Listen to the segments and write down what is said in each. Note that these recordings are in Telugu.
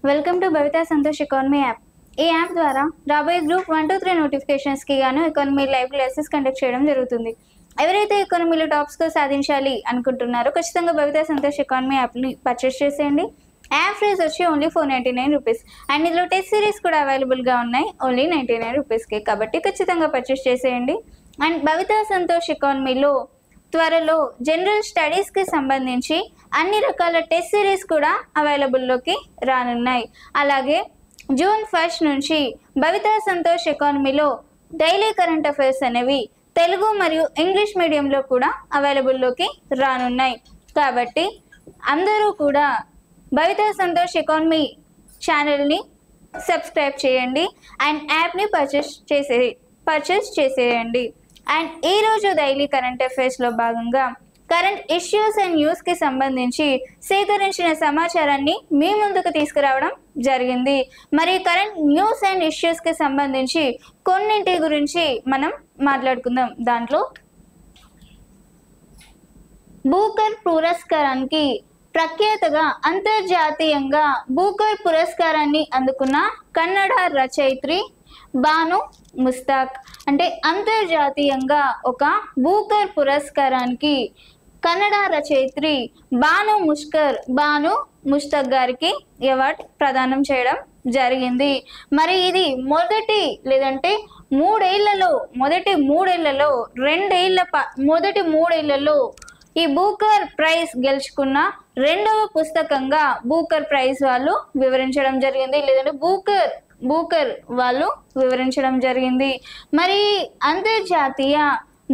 Welcome to Bhavitha Santosh economy app. ఈ యాప్ ద్వారా రాబోయే గ్రూప్ 1 to 3 నోటిఫికేషన్స్కి గాను ఎకానమీ లైవ్ క్లాసెస్ కండక్ట్ చేయడం జరుగుతుంది. ఎవరైతే ఎకానమీలో టాప్స్గా సాధించాలి అనుకుంటున్నారో ఖచ్చితంగా భవితా సంతోష్ ఎకానమీ యాప్ని పర్చేస్ చేసేయండి. యాప్ ప్రైస్ వచ్చి ఓన్లీ 499 రూపీస్ అండ్ ఇందులో టెస్ట్ సిరీస్ కూడా అవైలబుల్గా ఉన్నాయి ఓన్లీ 99 రూపీస్కి. కాబట్టి ఖచ్చితంగా పర్చేస్ చేసేయండి. అండ్ భవితా సంతోష్ ఎకానమీలో త్వరలో జనరల్ స్టడీస్కి సంబంధించి అన్ని రకాల టెస్ట్ సిరీస్ కూడా అవైలబుల్లోకి రానున్నాయి. అలాగే జూన్ 1 నుంచి భవితా సంతోష్ ఎకానమీలో డైలీ కరెంట్ అఫైర్స్ అనేవి తెలుగు మరియు ఇంగ్లీష్ మీడియంలో కూడా అవైలబుల్లోకి రానున్నాయి. కాబట్టి అందరూ కూడా భవితా సంతోష్ ఎకానమీ ఛానల్ని సబ్స్క్రైబ్ చేయండి అండ్ యాప్ని పర్చేస్ చేసేయండి. అండ్ ఈరోజు డైలీ కరెంట్ అఫైర్స్లో భాగంగా కరెంట్ ఇష్యూస్ అండ్ న్యూస్కి సంబంధించి సేకరించిన సమాచారాన్ని మీ ముందుకు తీసుకురావడం జరిగింది. మరి కరెంట్ న్యూస్ అండ్ ఇష్యూస్కి సంబంధించి కొన్నింటి గురించి మనం మాట్లాడుకుందాం. దాంట్లో బూకర్ పురస్కారానికి ప్రఖ్యాతగా అంతర్జాతీయంగా బూకర్ పురస్కారాన్ని అందుకున్న కన్నడ రచయిత్రి బాను ముస్తాక్. అంటే అంతర్జాతీయంగా ఒక బూకర్ పురస్కారానికి కన్నడ రచయిత్రి బాను ముస్తాక్ గారికి అవార్డు ప్రదానం చేయడం జరిగింది. మరి ఇది మొదటి మూడేళ్లలో ఈ బూకర్ ప్రైజ్ గెలుచుకున్న రెండవ పుస్తకంగా బూకర్ ప్రైజ్ వాళ్ళు వివరించడం జరిగింది, లేదంటే బూకర్ వాళ్ళు వివరించడం జరిగింది. మరి అంతర్జాతీయ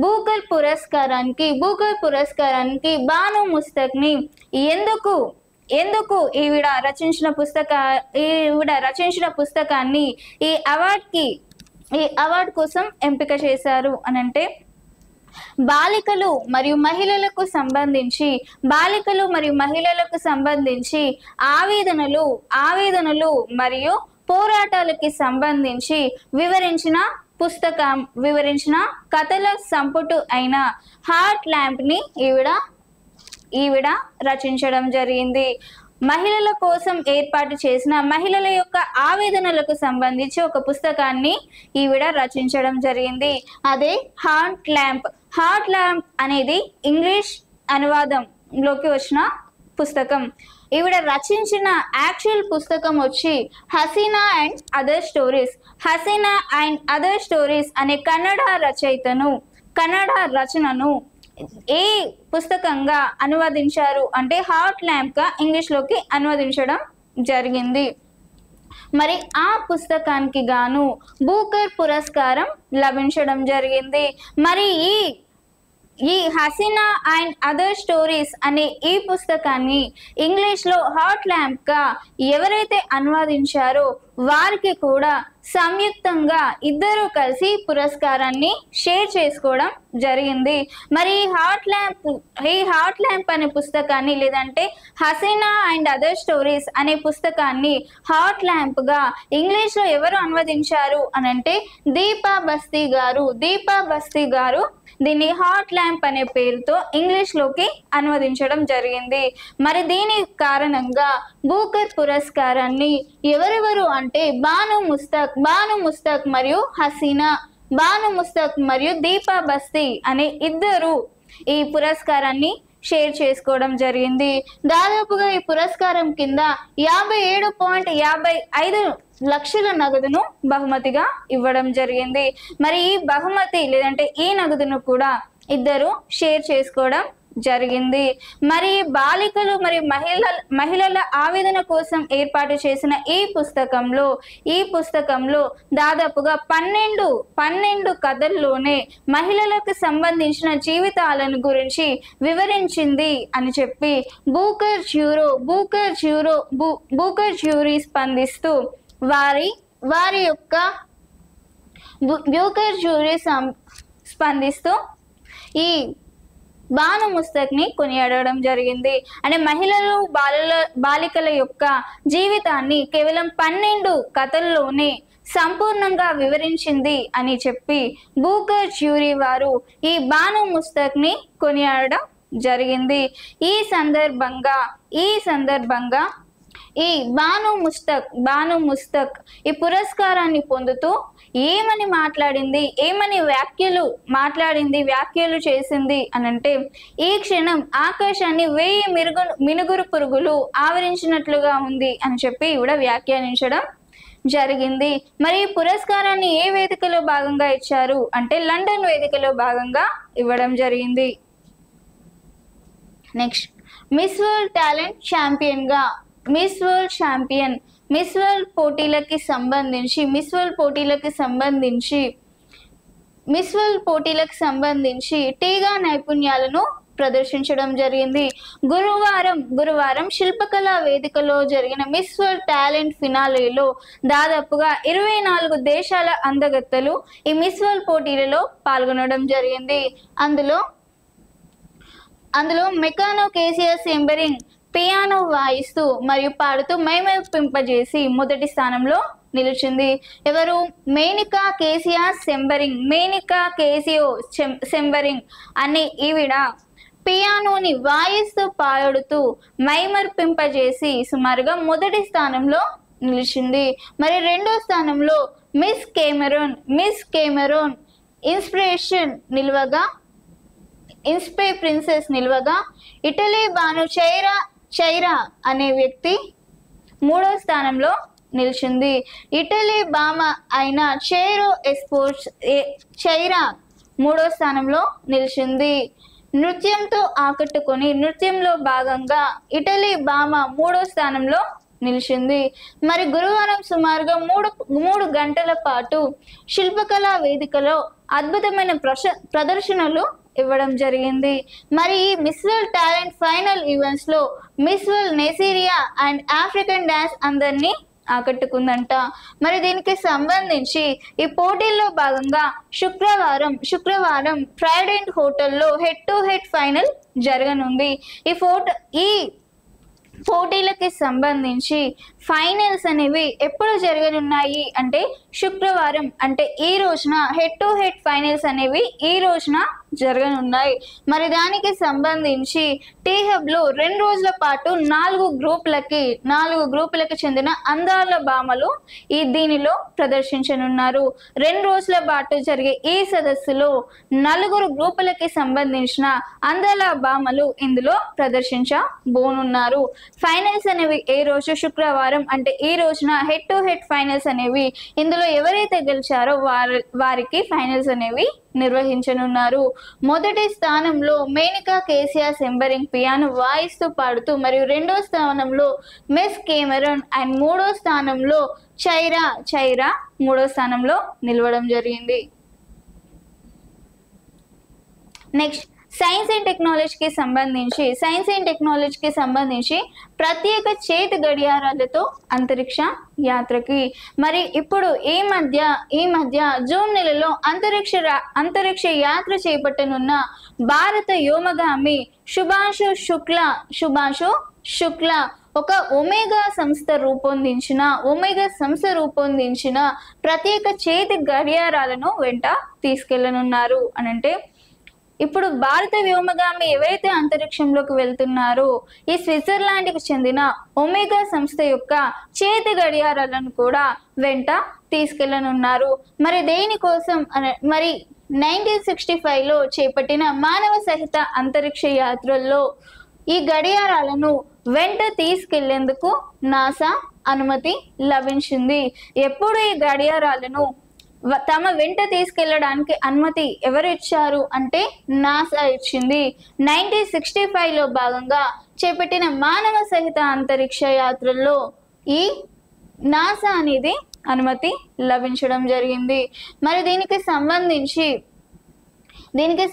బూకర్ పురస్కారానికి బాను ముస్తాక్ని ఎందుకు ఈవిడ రచించిన పుస్తకాన్ని ఈ అవార్డు కోసం ఎంపిక చేశారు అనంటే బాలికలు మరియు మహిళలకు సంబంధించి ఆవేదనలు మరియు పోరాటాలకి సంబంధించి వివరించిన కథల సంపుటు అయిన హార్ట్ ల్యాంప్ ని ఈవిడ రచించడం జరిగింది. మహిళల కోసం ఏర్పాటు చేసిన మహిళల యొక్క ఆవేదనలకు సంబంధించి ఒక పుస్తకాన్ని ఈవిడ రచించడం జరిగింది. అదే హార్ట్ ల్యాంప్ అనేది ఇంగ్లీష్ అనువాదంలోకి వచ్చిన పుస్తకం. ఈవిడ రచించిన యాక్చువల్ పుస్తకం వచ్చి హసీనా అండ్ అదర్ స్టోరీస్ అనే కన్నడ రచనను ఏ పుస్తకంగా అనువదించారు అంటే హార్ట్ ల్యాంప్ గా ఇంగ్లీష్లోకి అనువదించడం జరిగింది. మరి ఆ పుస్తకానికి గాను బూకర్ పురస్కారం లభించడం జరిగింది. మరి ఈ హసీనా అండ్ అదర్ స్టోరీస్ అనే ఈ పుస్తకాన్ని ఇంగ్లీష్లో హార్ట్ ల్యాంప్ గా ఎవరైతే అనువాదించారో వారికి కూడా సంయుక్తంగా ఇద్దరు కలిసి పురస్కారాన్ని షేర్ చేసుకోవడం జరిగింది. మరి ఈ హార్ట్ ల్యాంప్ అనే పుస్తకాన్ని, లేదంటే హసీనా అండ్ అదర్ స్టోరీస్ అనే పుస్తకాన్ని హార్ట్ ల్యాంప్ గా ఇంగ్లీష్లో ఎవరు అనువదించారు అనంటే దీపా బస్తీ గారు దీన్ని హార్ట్ ల్యాంప్ అనే పేరుతో ఇంగ్లీష్లోకి అనువదించడం జరిగింది. మరి దీని కారణంగా బూకర్ పురస్కారాన్ని ఎవరెవరు అంటే బాను ముస్తాక్ మరియు హసీనా, మరియు దీపా బస్తీ అనే ఇద్దరు ఈ పురస్కారాన్ని షేర్ చేసుకోవడం జరిగింది. దాదాపుగా ఈ పురస్కారం కింద 57.55 లక్షల నగదును బహుమతిగా ఇవ్వడం జరిగింది. మరి ఈ బహుమతి లేదంటే ఈ నగదును కూడా ఇద్దరు షేర్ చేసుకోవడం జరిగింది. మరి బాలికలు మరియు మహిళల ఆవేదన కోసం ఏర్పాటు చేసిన ఈ పుస్తకంలో దాదాపుగా 12 కథల్లోనే మహిళలకు సంబంధించిన జీవితాలను గురించి వివరించింది అని చెప్పి బూకర్ జ్యూరీ స్పందిస్తూ ఈ బాను ముస్తాక్ని కొనియాడడం జరిగింది. అంటే మహిళలు బాలికల యొక్క జీవితాన్ని కేవలం 12 కథల్లోనే సంపూర్ణంగా వివరించింది అని చెప్పి బూకర్ జ్యూరీ వారు ఈ బాను ముస్తాక్ని కొనియాడడం జరిగింది. ఈ సందర్భంగా ఈ బాను ముస్తక్ ఈ పురస్కారాన్ని పొందుతూ ఏమని మాట్లాడింది, ఏమని వ్యాఖ్యలు చేసింది అనంటే, ఈ క్షణం ఆకాశాన్ని 1000 మినుగురు పురుగులు ఆవరించినట్లుగా ఉంది అని చెప్పి కూడా వ్యాఖ్యానించడం జరిగింది. మరి ఈ పురస్కారాన్ని ఏ వేదికలో భాగంగా ఇచ్చారు అంటే లండన్ వేదికలో భాగంగా ఇవ్వడం జరిగింది. నెక్స్ట్, మిస్ వరల్డ్ టాలెంట్ ఛాంపియన్గా మిస్ వరల్డ్ పోటీలకి సంబంధించి టీగా నైపుణ్యాలను ప్రదర్శించడం జరిగింది. గురువారం శిల్పకళా వేదికలో జరిగిన మిస్ వరల్డ్ టాలెంట్ ఫినాలేలో దాదాపుగా 24 దేశాల అందగత్తెలు ఈ మిస్ వరల్డ్ పోటీలలో పాల్గొనడం జరిగింది. అందులో మెకానో కేసియా సెంబరింగ్ పియానో వాయిస్తూ మరియు పాడుతూ మైమరిపింపజేసి మొదటి స్థానంలో నిలిచింది. ఎవరు? మేనికా కేసియో సెంబరింగ్ అనే ఈవిడ పియానోని వాయిస్తూ పాడుతూ మైమరిపింపజేసి సుమారుగా మొదటి స్థానంలో నిలిచింది. మరి రెండో స్థానంలో మిస్ కెమెరూన్ ఇన్స్పే ప్రిన్సెస్ నిల్వగా ఇటలీ బాను చైరా అనే వ్యక్తి మూడో స్థానంలో నిలిచింది. ఇటలీ భామ అయిన చైరా మూడో స్థానంలో నిలిచింది. నృత్యంతో ఆకట్టుకొని నృత్యంలో భాగంగా ఇటలీ భామ మూడో స్థానంలో నిలిచింది. మరి గురువారం సుమారుగా 3 గంటల పాటు శిల్పకళా వేదికలో అద్భుతమైన ప్రదర్శనలు ఇవ్వడం జరిగింది. మరి ఈ miss world talent final events లో miss world Nigeria and African dance అందరినీ ఆకట్టుకుందంట. మరి దీనికి సంబంధించి ఈ పోటీల్లో భాగంగా శుక్రవారం ట్రైడెంట్ హోటల్లో హెడ్ టు హెడ్ ఫైనల్ జరగనుంది. ఈ పోటీలకి సంబంధించి ఫైనల్స్ అనేవి ఎప్పుడు జరగనున్నాయి అంటే శుక్రవారం, అంటే ఈ రోజున హెడ్ టు హెడ్ ఫైనల్స్ అనేవి ఈ రోజున జరగనున్నాయి. మరి దానికి సంబంధించి టీ హబ్ లో 2 రోజుల పాటు 4 గ్రూపులకి చెందిన అందాల భామలు దీనిలో ప్రదర్శించనున్నారు. 2 రోజుల పాటు జరిగే ఈ సదస్సులో 4 గ్రూపులకి సంబంధించిన అందాల భామలు ఇందులో ప్రదర్శించబోనున్నారు. ఫైనల్స్ అనేవి ఏ రోజు? శుక్రవారం, అంటే ఈ రోజున హెడ్ టు హెడ్ ఫైనల్స్ అనేవి ఇందులో ఎవరైతే గెలిచారో వారికి ఫైనల్స్ అనేవి నిర్వహించనున్నారు. మొదటి స్థానంలో మేనికా కేసియా సెంబరింగ్ పియానో వాయిస్తూ పాడుతూ, మరియు రెండో స్థానంలో మిస్ కెమెరూన్ అండ్ మూడో స్థానంలో చైరా మూడో స్థానంలో నిలవడం జరిగింది. నెక్స్ట్, సైన్స్ అండ్ టెక్నాలజీకి సంబంధించి ప్రత్యేక చేతి గడియారాలతో అంతరిక్ష యాత్రకి మరి ఇప్పుడు ఈ మధ్య జూన్ నెలలో అంతరిక్ష యాత్ర చేపట్టనున్న భారత వ్యోమగామి శుభాంశు శుక్లా ఒక ఒమేగా సంస్థ రూపొందించిన ప్రత్యేక చేతి గడియారాలను వెంట తీసుకెళ్లనున్నారు. అనంటే ఇప్పుడు భారత వ్యోమగామి ఎవరైతే అంతరిక్షంలోకి వెళ్తున్నారో ఈ స్విట్జర్లాండ్కి చెందిన ఒమేగా సంస్థ యొక్క చేతి గడియారాలను కూడా వెంట తీసుకెళ్లనున్నారు. మరి దేనికోసం? మరి 1965లో చేపట్టిన మానవ సహిత అంతరిక్ష యాత్రల్లో ఈ గడియారాలను వెంట తీసుకెళ్లేందుకు నాసా అనుమతి లభించింది. ఎప్పుడు ఈ గడియారాలను తమ వెంట తీసుకెళ్లడానికి అనుమతి ఎవరు ఇచ్చారు అంటే నాసా ఇచ్చింది. 1965లో భాగంగా చేపట్టిన మానవ సహిత అంతరిక్ష యాత్రల్లో ఈ నాసా అనేది అనుమతి లభించడం జరిగింది. మరి దీనికి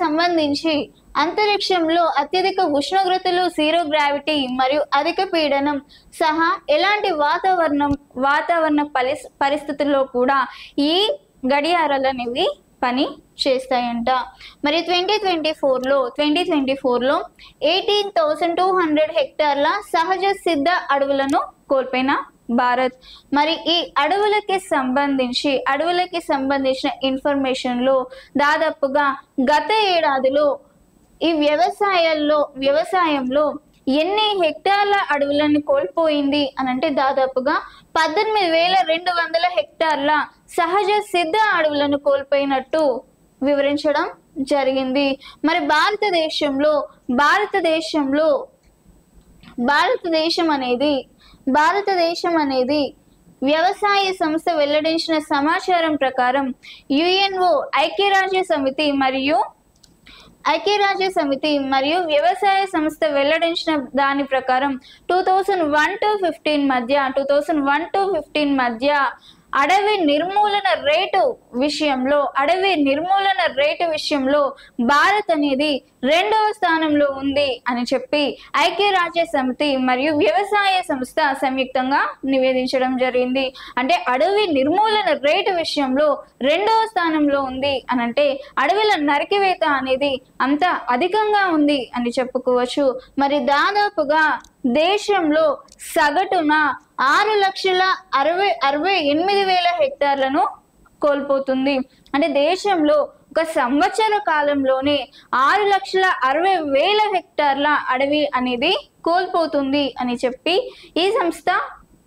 సంబంధించి అంతరిక్షంలో అత్యధిక ఉష్ణోగ్రతలు, జీరో గ్రావిటీ మరియు అధిక పీడనం సహా ఎలాంటి వాతావరణ పరిస్థితుల్లో కూడా ఈ గడియారాలు అనేవి పని చేస్తాయంట. మరి 2024లో 18,200 హెక్టార్ల సహజ సిద్ధ అడవులను కోల్పోయిన భారత్. మరి ఈ అడవులకి సంబంధించిన ఇన్ఫర్మేషన్లో దాదాపుగా గత ఏడాదిలో ఈ వ్యవసాయంలో ఎన్ని హెక్టార్ల అడవులను కోల్పోయింది అని అంటే దాదాపుగా 18,200 హెక్టార్ల సహజ సిద్ధ అడవులను కోల్పోయినట్టు వివరించడం జరిగింది. మరి భారతదేశం అనేది వ్యవసాయ సంస్థ వెల్లడించిన సమాచారం ప్రకారం యుఎన్ఓ ఐక్యరాజ్య సమితి మరియు వ్యవసాయ సంస్థ వెల్లడించిన దాని ప్రకారం 2001 to 15 మధ్య అడవి నిర్మూలన రేటు విషయంలో భారత్ అనేది 2వ స్థానంలో ఉంది అని చెప్పి ఐక్యరాజ్య సమితి మరియు వ్యవసాయ సంస్థ సంయుక్తంగా నివేదించడం జరిగింది. అంటే అడవి నిర్మూలన రేటు విషయంలో 2వ స్థానంలో ఉంది అని అంటే అడవుల నరికివేత అనేది అంత అధికంగా ఉంది అని చెప్పుకోవచ్చు. మరి దాదాపుగా దేశంలో సగటున 6,68,000 హెక్టార్లను కోల్పోతుంది. అంటే దేశంలో ఒక సంవత్సర కాలంలోనే 6,60,000 హెక్టార్ల అడవి అనేది కోల్పోతుంది అని చెప్పి ఈ సంస్థ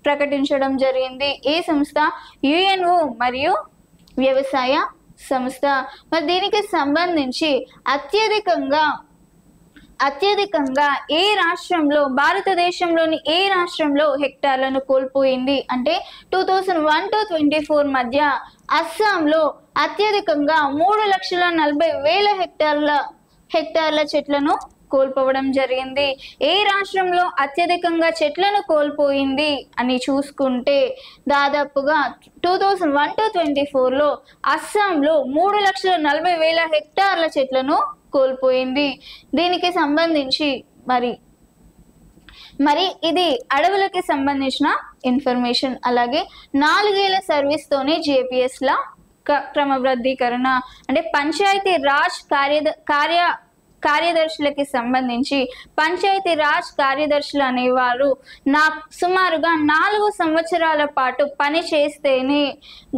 ప్రకటించడం జరిగింది. ఈ సంస్థ యుఎన్ఓ మరియు వ్యవసాయ సంస్థ. మరి దీనికి సంబంధించి అత్యధికంగా భారతదేశంలోని ఏ రాష్ట్రంలో హెక్టార్లను కోల్పోయింది అంటే 2001 to 24 మధ్య అస్సాంలో అత్యధికంగా 3,40,000 హెక్టార్ల చెట్లను కోల్పోవడం జరిగింది. ఏ రాష్ట్రంలో అత్యధికంగా చెట్లను కోల్పోయింది అని చూసుకుంటే దాదాపుగా 2001 to 24లో అస్సాంలో 3,40,000 హెక్టార్ల చెట్లను కోల్పోయింది. దీనికి సంబంధించి మరి ఇది అడవులకి సంబంధించిన ఇన్ఫర్మేషన్. అలాగే 4 ఏళ్ల సర్వీస్తోనే జేపీఎస్ల క్రమబద్ధీకరణ అంటే పంచాయతీ రాజ్ కార్యదర్శులకి సంబంధించి పంచాయతీ రాజ్ కార్యదర్శులు అనేవారు సుమారుగా 4 సంవత్సరాల పాటు పని చేస్తేనే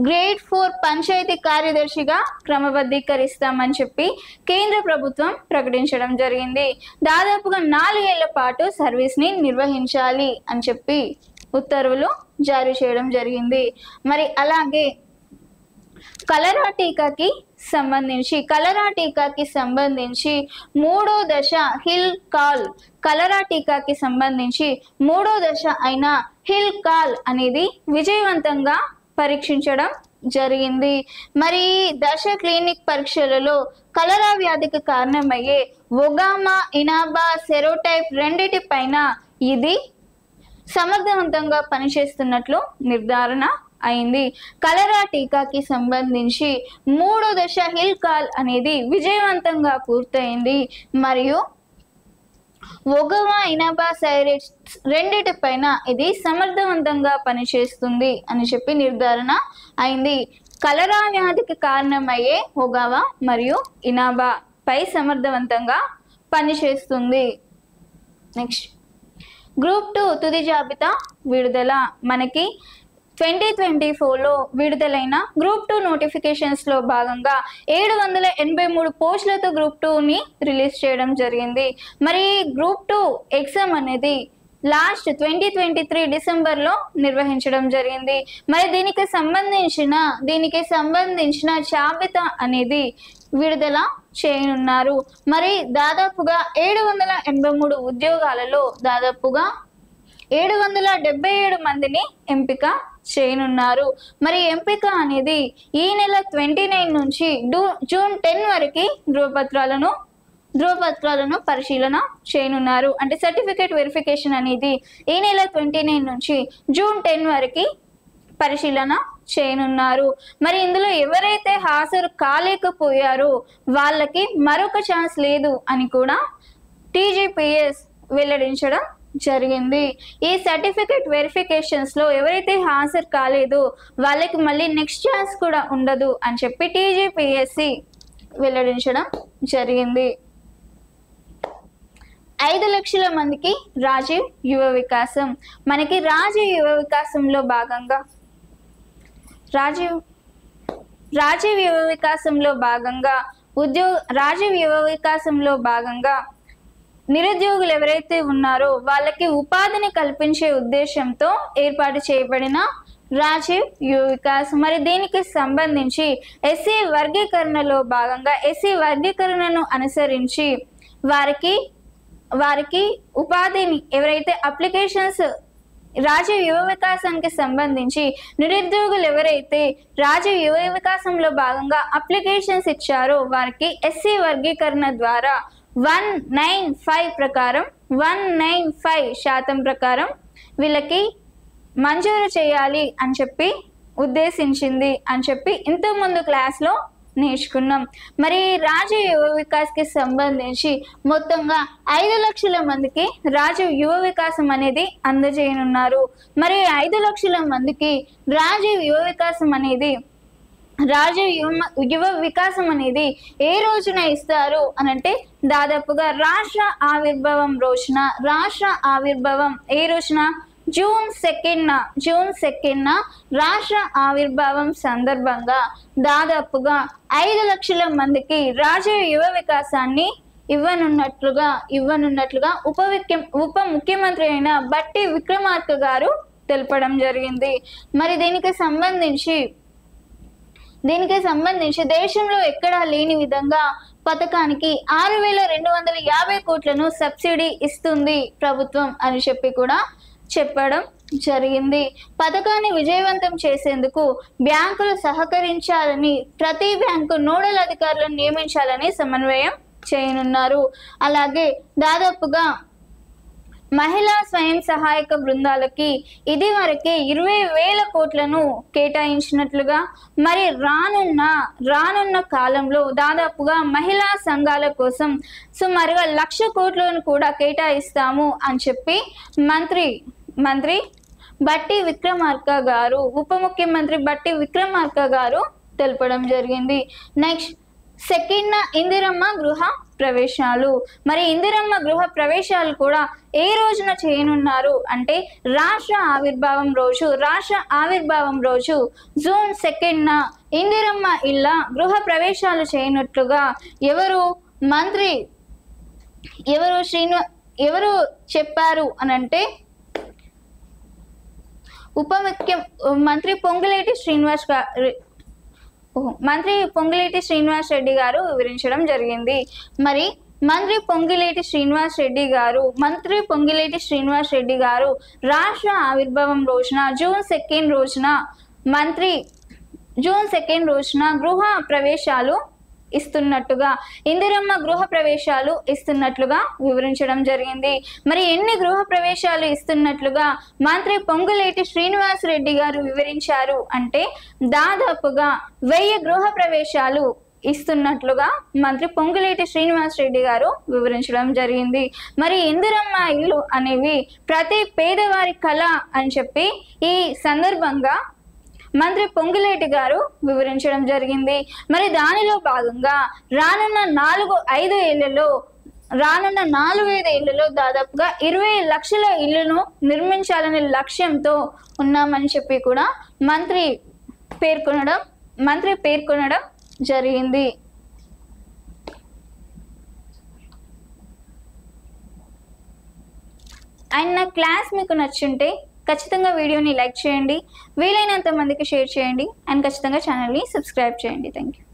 గ్రేడ్ 4 పంచాయతీ కార్యదర్శిగా క్రమబద్ధీకరిస్తామని చెప్పి కేంద్ర ప్రభుత్వం ప్రకటించడం జరిగింది. దాదాపుగా 4 ఏళ్ల పాటు సర్వీస్ని నిర్వహించాలి అని చెప్పి ఉత్తర్వులు జారీ చేయడం జరిగింది. మరి అలాగే కలరా టీకాకి సంబంధించి 3వ దశ కలరా టీకాకి సంబంధించి 3వ దశ అయిన హిల్ కాల్ అనేది విజయవంతంగా పరీక్షించడం జరిగింది. మరి దశ క్లినిక్ పరీక్షలలో కలరా వ్యాధికి కారణమయ్యే ఒగామా ఇనాబా సెరోటైప్ రెండిటిపైన ఇది సమర్థవంతంగా పనిచేస్తున్నట్లు నిర్ధారణ అయింది. కలరా టీకాకి సంబంధించి 3వ దశ హిల్ కాల్ అనేది విజయవంతంగా పూర్తయింది మరియు ఒగామా ఇనాబా సైరేట్స్ రెండిటిపైన ఇది సమర్థవంతంగా పనిచేస్తుంది అని చెప్పి నిర్ధారణ అయింది. కలరా వ్యాధికి కారణమయ్యే ఒగామా మరియు ఇనాబా పై సమర్థవంతంగా పనిచేస్తుంది. నెక్స్ట్ గ్రూప్ 2 తుది జాబితా విడుదల. మనకి 2024లో విడుదలైన గ్రూప్ 2 నోటిఫికేషన్స్లో భాగంగా 783 పోస్టులతో గ్రూప్ 2ని రిలీజ్ చేయడం జరిగింది. మరి గ్రూప్ 2 ఎగ్జామ్ అనేది లాస్ట్ 2023 డిసెంబర్లో నిర్వహించడం జరిగింది. మరి దీనికి సంబంధించిన జాబితా అనేది విడుదల చేయనున్నారు. మరి దాదాపుగా 783 ఉద్యోగాలలో దాదాపుగా 777 మందిని ఎంపిక చేయనున్నారు. మరి ఎంపిక అనేది ఈ నెల 29 నుంచి జూన్ 10 వరకు ధ్రువపత్రాలను పరిశీలన చేయనున్నారు. అంటే సర్టిఫికేట్ వెరిఫికేషన్ అనేది ఈ నెల 29 నుంచి జూన్ 10 వరకు పరిశీలన చేయనున్నారు. మరి ఇందులో ఎవరైతే హాజరు కాలేకపోయారో వాళ్ళకి మరొక ఛాన్స్ లేదు అని కూడా టీజీపీఎస్ వెల్లడించడం జరిగింది. ఈ సర్టిఫికేట్ వెరిఫికేషన్స్లో ఎవరైతే హాజరు కాలేదో వాళ్ళకి మళ్ళీ నెక్స్ట్ ఛాన్స్ కూడా ఉండదు అని చెప్పి టీజీపీఎస్సి వెల్లడించడం జరిగింది. 5 లక్షల మందికి రాజీవ్ యువ వికాసం. మనకి రాజీవ్ యువ వికాసంలో భాగంగా రాజీవ్ యువ వికాసంలో భాగంగా నిరుద్యోగులు ఎవరైతే ఉన్నారో వాళ్ళకి ఉపాధిని కల్పించే ఉద్దేశంతో ఏర్పాటు చేయబడిన రాజీవ్ యువ వికాస్. మరి దీనికి సంబంధించి ఎస్సీ వర్గీకరణలో భాగంగా ఎస్సీ వర్గీకరణను అనుసరించి వారికి ఉపాధిని ఎవరైతే అప్లికేషన్స్ రాజీవ్ యువ వికాసానికి సంబంధించి నిరుద్యోగులు ఎవరైతే రాజీవ్ యువ వికాసంలో భాగంగా అప్లికేషన్స్ ఇచ్చారో వారికి ఎస్సీ వర్గీకరణ ద్వారా 195 ప్రకారం 195% ప్రకారం వీళ్ళకి మంజూరు చేయాలి అని చెప్పి ఉద్దేశించింది అని చెప్పి ఇంతకుముందు క్లాస్లో నేర్చుకున్నాం. మరి రాజీవ్ యువ వికాస్కి సంబంధించి మొత్తంగా 5 లక్షల మందికి రాజీవ్ యువ వికాసం అనేది అందజేయనున్నారు. మరి 5 లక్షల మందికి రాజీవ్ యువ వికాసం అనేది యువ వికాసం అనేది ఏ రోజున ఇస్తారు అనంటే దాదాపుగా రాష్ట్ర ఆవిర్భావం ఏ రోజున జూన్ 2న రాష్ట్ర ఆవిర్భావం సందర్భంగా దాదాపుగా 5 లక్షల మందికి రాజీవ్ యువ వికాసాన్ని ఇవ్వనున్నట్లుగా ఉప ముఖ్యమంత్రి అయిన బట్టి విక్రమార్క గారు తెలపడం జరిగింది. మరి దీనికి సంబంధించి దేశంలో ఎక్కడా లేని విధంగా పథకానికి 6,250 కోట్లను సబ్సిడీ ఇస్తుంది ప్రభుత్వం అని చెప్పి కూడా చెప్పడం జరిగింది. పథకాన్ని విజయవంతం చేసేందుకు బ్యాంకులు సహకరించాలని, ప్రతి బ్యాంకు నోడల్ అధికారులను నియమించాలని సమన్వయం చేయనున్నారు. అలాగే దాదాపుగా మహిళా స్వయం సహాయక బృందాలకి ఇది వరకే 20,000 కోట్లను కేటాయించినట్లుగా, మరి రానున్న కాలంలో దాదాపుగా మహిళా సంఘాల కోసం సుమారుగా 1,00,000 కోట్లను కూడా కేటాయిస్తాము అని చెప్పి మంత్రి బట్టి విక్రమార్క గారు, ఉప ముఖ్యమంత్రి బట్టి విక్రమార్క గారు తెలపడం జరిగింది. నెక్స్ట్ సెకండ్ ఇందిరమ్మ గృహ ప్రవేశాలు. మరి ఇందిరమ్మ గృహ ప్రవేశాలు కూడా ఏ రోజున చేయనున్నారు అంటే రాష్ట్ర ఆవిర్భావం రోజు జూన్ 2న ఇందిరమ్మ ఇళ్ళ గృహ ప్రవేశాలు చేయనట్లుగా ఎవరు చెప్పారు అనంటే మంత్రి పొంగులేటి శ్రీనివాస్ రెడ్డి గారు వివరించడం జరిగింది. మరి మంత్రి పొంగులేటి శ్రీనివాస్ రెడ్డి గారు రాష్ట్ర ఆవిర్భావం రోజున జూన్ 2 రోజున గృహ ప్రవేశాలు ఇస్తున్నట్టుగా, ఇందిరమ్మ గృహ ప్రవేశాలు ఇస్తున్నట్లుగా వివరించడం జరిగింది. మరి ఎన్ని గృహ ప్రవేశాలు ఇస్తున్నట్లుగా మంత్రి పొంగులేటి శ్రీనివాస్ రెడ్డి గారు వివరించారు అంటే దాదాపుగా 1000 గృహ ప్రవేశాలు ఇస్తున్నట్లుగా మంత్రి పొంగులేటి శ్రీనివాస్ రెడ్డి గారు వివరించడం జరిగింది. మరి ఇందిరమ్మ ఇల్లు అనేవి ప్రతి పేదవారి కళ అని చెప్పి ఈ సందర్భంగా మంత్రి పొంగులేటి గారు వివరించడం జరిగింది. మరి దానిలో భాగంగా రానున్న 4-5 ఏళ్లలో దాదాపుగా 20 లక్షల ఇళ్లను నిర్మించాలనే లక్ష్యంతో ఉన్నామని చెప్పి కూడా మంత్రి పేర్కొనడం జరిగింది. అండ్ నా క్లాస్ మీకు నచ్చుంటే ఖచ్చితంగా వీడియోని లైక్ చేయండి, వీలైనంత మందికి షేర్ చేయండి, అండ్ ఖచ్చితంగా ఛానల్ని సబ్స్క్రైబ్ చేయండి. Thank you.